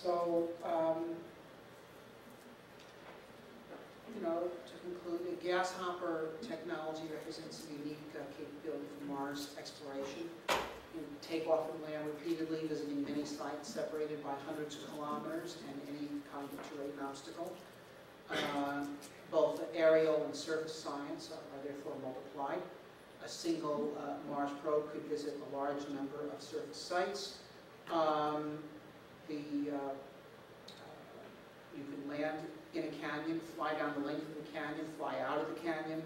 So, you know, to conclude, the Gashopper technology represents a unique capability for Mars exploration. You take off and land repeatedly, visiting many sites separated by hundreds of kilometers and any kind of terrain obstacle. Both the aerial and surface science are therefore multiplied. A single Mars probe could visit a large number of surface sites. You can land in a canyon, fly down the length of the canyon, fly out of the canyon.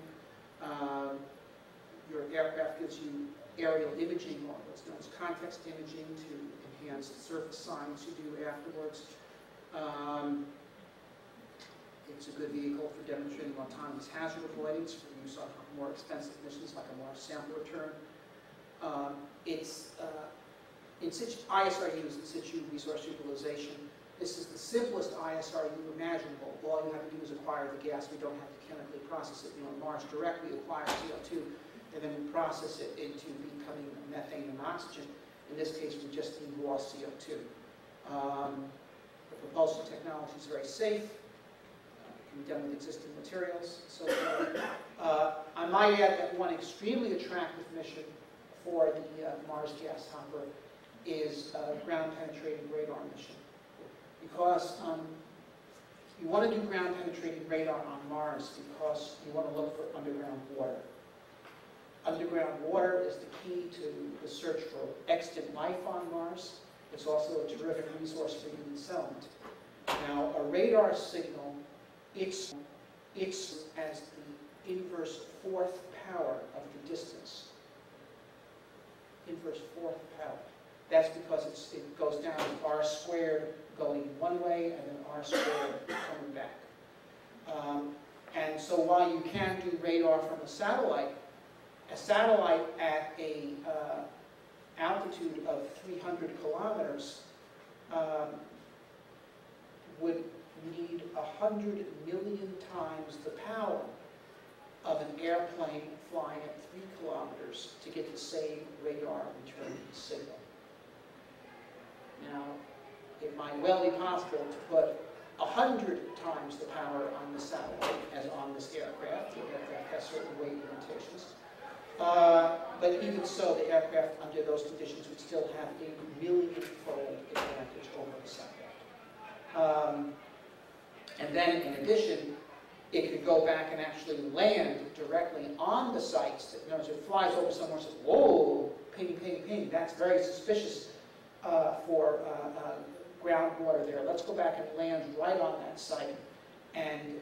Your aircraft gives you aerial imaging, or what's known as context imaging, to enhance the surface science you do afterwards. It's a good vehicle for demonstrating autonomous hazard avoidance for use on more expensive missions like a Mars sample return. ISRU is in situ resource utilization. This is the simplest ISRU imaginable. All you have to do is acquire the gas. We don't have to chemically process it. You know, on Mars Direct, we acquire CO2, and then we process it into becoming methane and oxygen. In this case, we just need raw CO2. The propulsion technology is very safe. It can be done with existing materials. So I might add that one extremely attractive mission for the Mars Gashopper is a ground-penetrating radar mission. Because you want to do ground-penetrating radar on Mars because you want to look for underground water. Underground water is the key to the search for extant life on Mars. It's also a terrific resource for human settlement. Now, a radar signal, it's as the inverse fourth power of the distance. Inverse fourth power. That's because it goes down as r squared going one way and then r squared coming back. And so while you can do radar from a satellite at a altitude of 300 kilometers would need 100 million times the power of an airplane flying at 3 kilometers to get the same radar return signal. Now, it might well be possible to put 100 times the power on the satellite as on this aircraft. The aircraft has certain weight limitations. But even so, the aircraft under those conditions would still have a million-fold advantage over the satellite. And then, in addition, it could go back and actually land directly on the sites. That, in other words, it flies over somewhere and says, whoa, ping, ping, ping. That's very suspicious for groundwater there. Let's go back and land right on that site and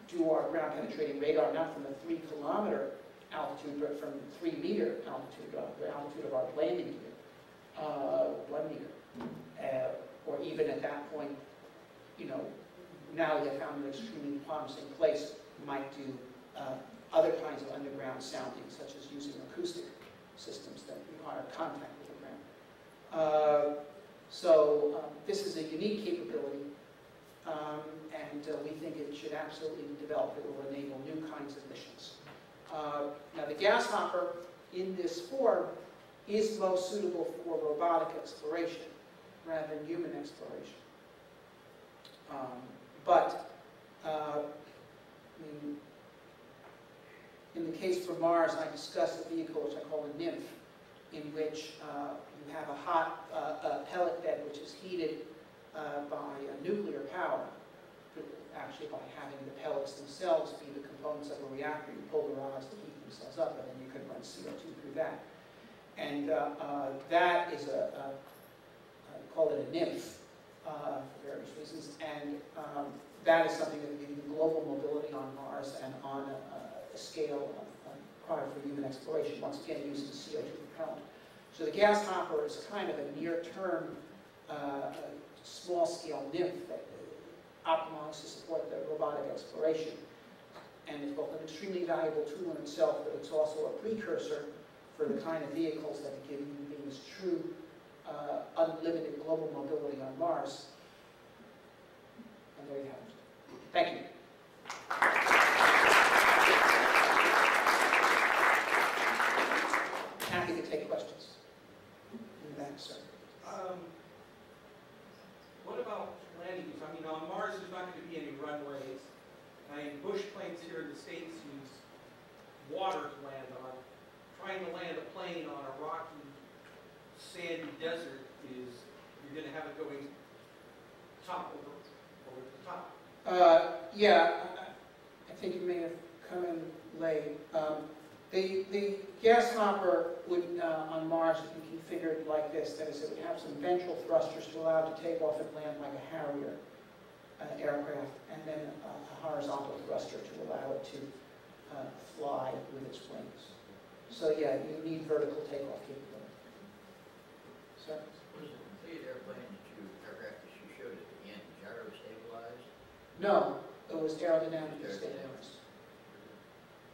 do our ground-penetrating radar, not from a 3-kilometer altitude, but from 3-meter altitude, the altitude of our landing gear, 1 meter. Or even at that point, you know, now they have found an extremely promising place, might do other kinds of underground sounding, such as using acoustic systems that require contact with the ground. So this is a unique capability, and we think it should absolutely be developed. It will enable new kinds of missions. Now the Gashopper, in this form, is most suitable for robotic exploration rather than human exploration. In the case for Mars, I discussed a vehicle which I call a nymph, in which you have a hot pellet bed which is heated by nuclear power, actually by having the pellets themselves be the components of a reactor. You pull the rods to heat themselves up, and then you can run CO2 through that. And that is we call it a nymph for various reasons, and that is something that would give you global mobility on Mars and on a scale required for human exploration, once again using CO2 propellant. So the Gashopper is kind of a near-term, small-scale nymph that optimized to support the robotic exploration. And it's both an extremely valuable tool in itself, but it's also a precursor for the kind of vehicles that give human beings true unlimited global mobility on Mars. And there you have it. Thank you. Happy to take questions. In the back, sir. top, over at the top. Yeah, I think you may have come in late. The Gashopper would, on Mars, would be configured like this. That is, it would have some ventral thrusters to allow it to take off and land like a Harrier aircraft, and then a horizontal thruster to allow it to fly with its wings. So yeah, you need vertical takeoff capability. Sir? Was the complete airplane aircraft that you showed at the end, gyro stabilized? No, it was aerodynamically stabilized.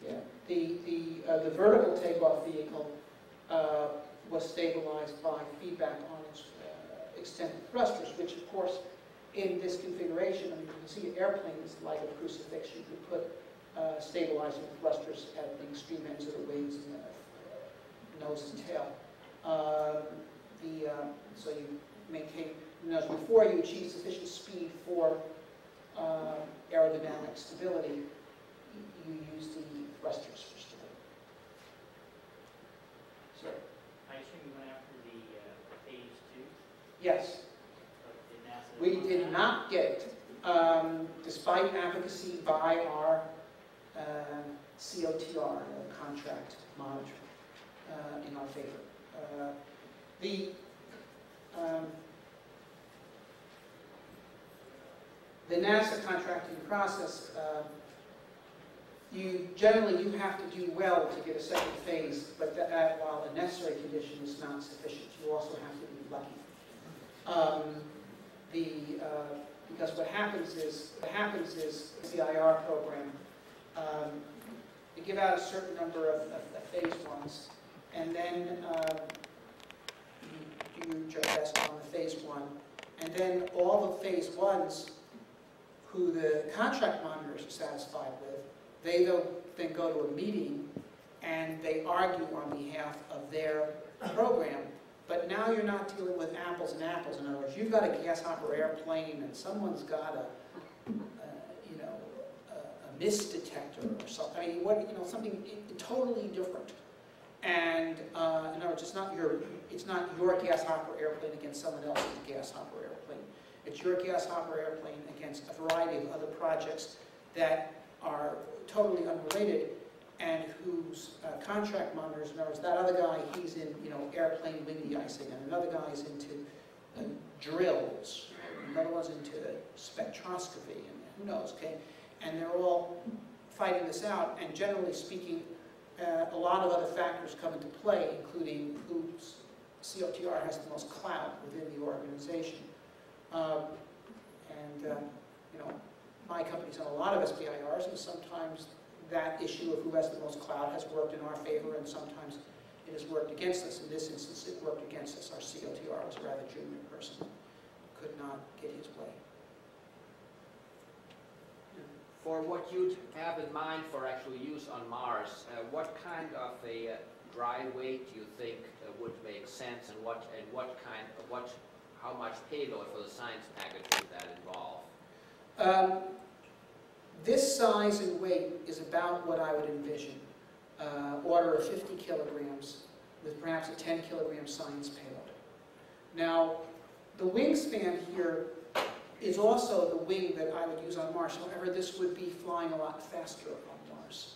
Yeah, the vertical takeoff vehicle was stabilized by feedback on its extended thrusters, which of course, in this configuration, I mean, you can see an airplane is like a crucifix. You could put stabilizing thrusters at the extreme ends of the wings and the nose and tail. So you maintain, before you achieve sufficient speed for aerodynamic stability, you use the thrusters for stability. So, I assume you went after the phase 2? yes. But did NASA We did not get, despite advocacy by our COTR, contract monitor, in our favor. The NASA contracting process, generally you have to do well to get a second phase, but while a necessary condition is not sufficient, you also have to be lucky. Because what happens is the CIR program, you give out a certain number of phase ones, and then you do your best on the phase one, and then all the phase ones who the contract monitors are satisfied with, they then go to a meeting and they argue on behalf of their program. But now you're not dealing with apples and apples. In other words, you've got a Gashopper airplane and someone's got a mist detector or something. I mean, something totally different. And in other words, it's not your Gashopper airplane against someone else's Gashopper airplane. It's your Gashopper airplane against a variety of other projects that are totally unrelated, and whose contract monitors, in other words, that other guy, he's in airplane wing de-icing, and another guy's into drills, another one's into spectroscopy, and who knows, okay? And they're all fighting this out, and generally speaking, a lot of other factors come into play, including whose COTR has the most clout within the organization. My company's done a lot of SBIRs, and sometimes that issue of who has the most clout has worked in our favor, and sometimes it has worked against us. In this instance, it worked against us. Our COTR was a rather junior person, could not get his way. For what you'd have in mind for actual use on Mars, what kind of a dry weight do you think would make sense, and how much payload for the science package would that involve? This size and weight is about what I would envision. Order of 50 kilograms with perhaps a 10 kilogram science payload. Now, the wingspan here is also the wing that I would use on Mars. However, this would be flying a lot faster on Mars.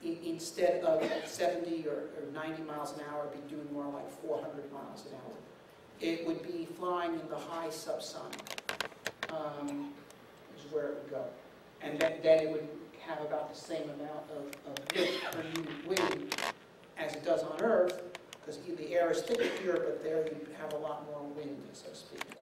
Instead of 70 or 90 miles an hour, it'd be doing more like 400 miles an hour. It would be flying in the high subsonic, is where it would go. And then it would have about the same amount of lift per unit wing as it does on Earth, because the air is thicker here, but there you have a lot more wind, so to speak.